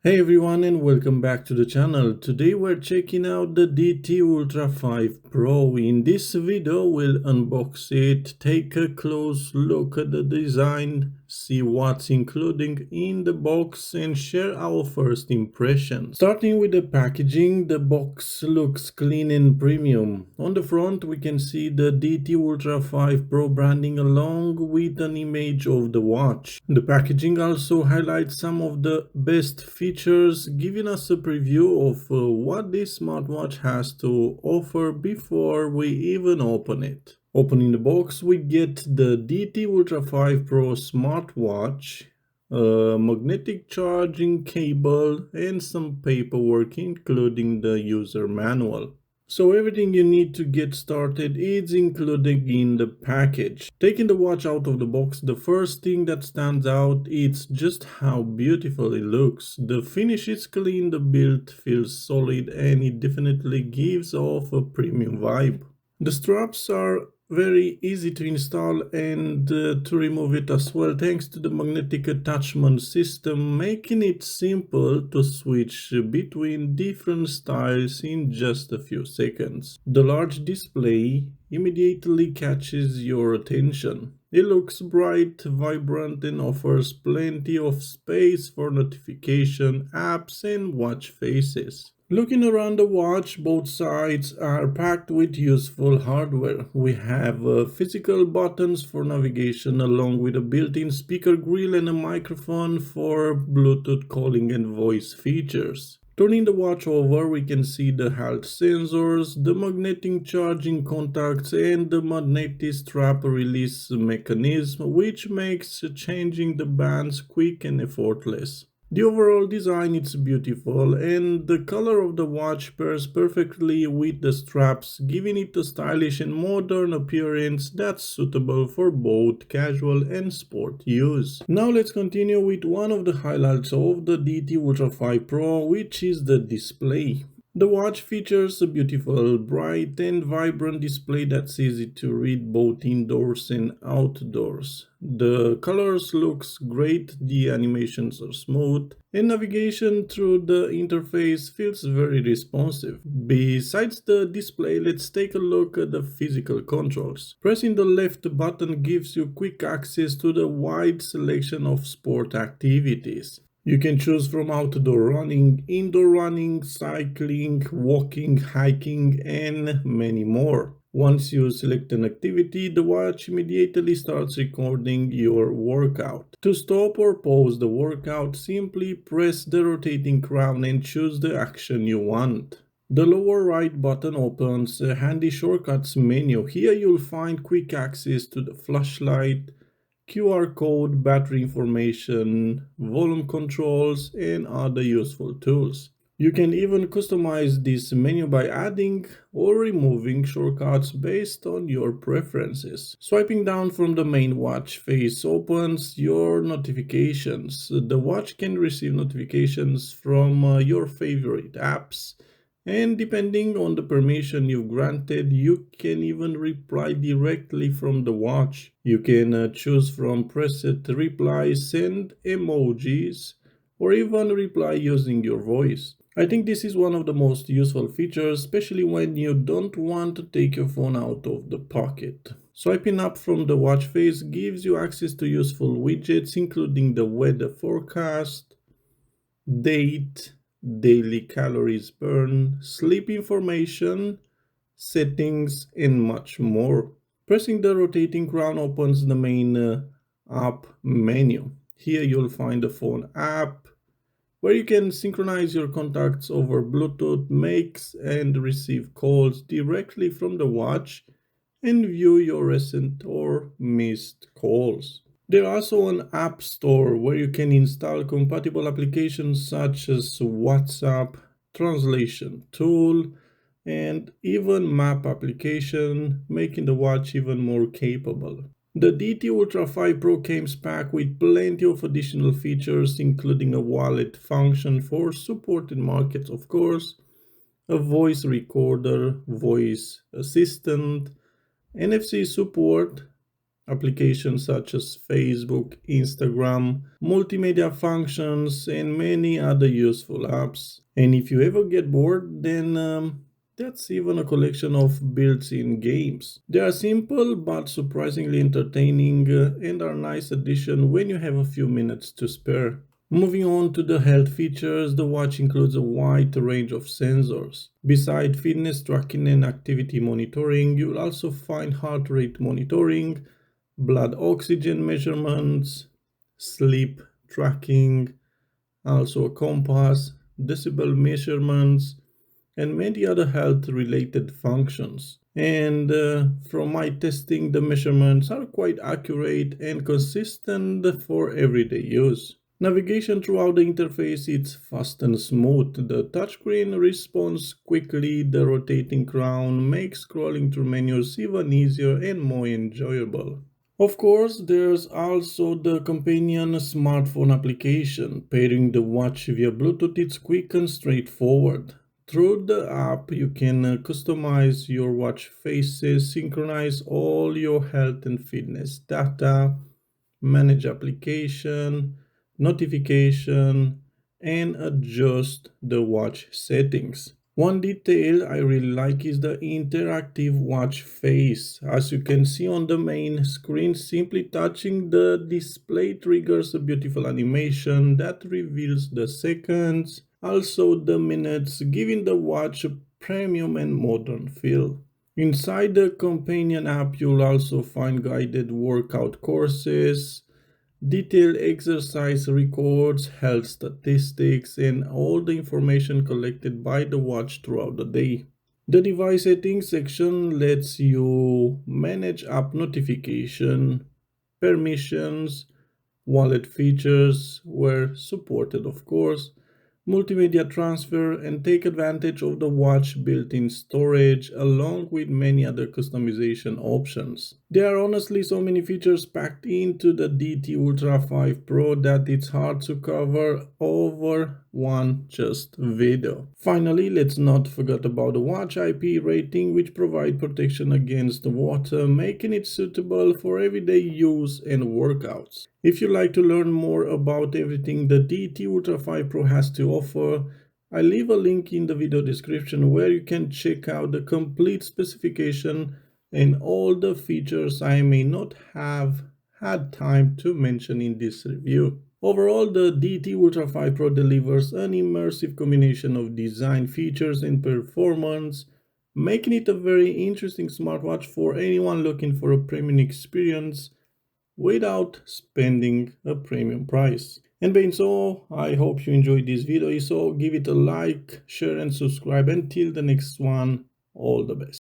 Hey everyone and welcome back to the channel. Today we're checking out the DT Ultra 5 Pro. In this video we'll unbox it, take a close look at the design, see what's included in the box and share our first impressions. Starting with the packaging, the box looks clean and premium. On the front we can see the DT Ultra 5 Pro branding along with an image of the watch. The packaging also highlights some of the best features, giving us a preview of what this smartwatch has to offer before we even open it. Opening the box, we get the DT Ultra 5 Pro smartwatch, a magnetic charging cable, and some paperwork including the user manual. So everything you need to get started is included in the package. Taking the watch out of the box, the first thing that stands out is just how beautiful it looks. The finish is clean, the build feels solid, and it definitely gives off a premium vibe. The straps are very easy to install and to remove it as well, thanks to the magnetic attachment system, making it simple to switch between different styles in just a few seconds. The large display immediately catches your attention. It looks bright, vibrant, and offers plenty of space for notification, apps, and watch faces. Looking around the watch, both sides are packed with useful hardware. We have physical buttons for navigation along with a built-in speaker grill and a microphone for Bluetooth calling and voice features. Turning the watch over, we can see the health sensors, the magnetic charging contacts, and the magnetic strap release mechanism, which makes changing the bands quick and effortless. The overall design is beautiful and the color of the watch pairs perfectly with the straps, giving it a stylish and modern appearance that's suitable for both casual and sport use. Now let's continue with one of the highlights of the DT Ultra 5 Pro, which is the display. The watch features a beautiful, bright and vibrant display that's easy to read both indoors and outdoors. The colors looks great, the animations are smooth, and navigation through the interface feels very responsive. Besides the display, let's take a look at the physical controls. Pressing the left button gives you quick access to the wide selection of sport activities. You can choose from outdoor running, indoor running, cycling, walking, hiking, and many more. Once you select an activity, the watch immediately starts recording your workout. To stop or pause the workout, simply press the rotating crown and choose the action you want. The lower right button opens a handy shortcuts menu. Here you'll find quick access to the flashlight, QR code, battery information, volume controls, and other useful tools. You can even customize this menu by adding or removing shortcuts based on your preferences. Swiping down from the main watch face opens your notifications. The watch can receive notifications from your favorite apps, and depending on the permission you've granted, you can even reply directly from the watch. You can choose from preset replies, send emojis, or even reply using your voice. I think this is one of the most useful features, especially when you don't want to take your phone out of the pocket. Swiping up from the watch face gives you access to useful widgets, including the weather forecast, date, daily calories burned, sleep information, settings, and much more. Pressing the rotating crown opens the main app menu. Here you'll find the phone app, where you can synchronize your contacts over Bluetooth, make and receive calls directly from the watch, and view your recent or missed calls. There's also an app store where you can install compatible applications such as WhatsApp, translation tool, and even map application, making the watch even more capable. The DT Ultra 5 Pro comes packed with plenty of additional features, including a wallet function for supported markets, of course, a voice recorder, voice assistant, NFC support, applications such as Facebook, Instagram, multimedia functions, and many other useful apps. And if you ever get bored, then that's even a collection of built-in games. They are simple but surprisingly entertaining and are a nice addition when you have a few minutes to spare. Moving on to the health features, the watch includes a wide range of sensors. Beside fitness tracking and activity monitoring, you'll also find heart rate monitoring, blood oxygen measurements, sleep tracking, also a compass, decibel measurements, and many other health related functions. And from my testing, the measurements are quite accurate and consistent for everyday use. Navigation throughout the interface is fast and smooth. The touchscreen responds quickly, the rotating crown makes scrolling through menus even easier and more enjoyable. Of course, there's also the companion smartphone application. Pairing the watch via Bluetooth is quick and straightforward. Through the app, you can customize your watch faces, synchronize all your health and fitness data, manage application, notification, and adjust the watch settings. One detail I really like is the interactive watch face. As you can see on the main screen, simply touching the display triggers a beautiful animation that reveals the seconds, also the minutes, giving the watch a premium and modern feel. Inside the companion app, you'll also find guided workout courses, detailed exercise records, health statistics, and all the information collected by the watch throughout the day. The device settings section lets you manage app notification, permissions, wallet features were supported, of course, multimedia transfer, and take advantage of the watch built-in storage along with many other customization options. There are honestly so many features packed into the DT Ultra 5 Pro that it's hard to cover over one just video. Finally, let's not forget about the watch IP rating, which provides protection against water, making it suitable for everyday use and workouts. If you'd like to learn more about everything the DT Ultra 5 Pro has to offer, I leave a link in the video description where you can check out the complete specification and all the features I may not have had time to mention in this review. Overall, the DT Ultra 5 Pro delivers an immersive combination of design features and performance, making it a very interesting smartwatch for anyone looking for a premium experience without spending a premium price. And being so, I hope you enjoyed this video. So give it a like, share and subscribe. Until the next one, all the best.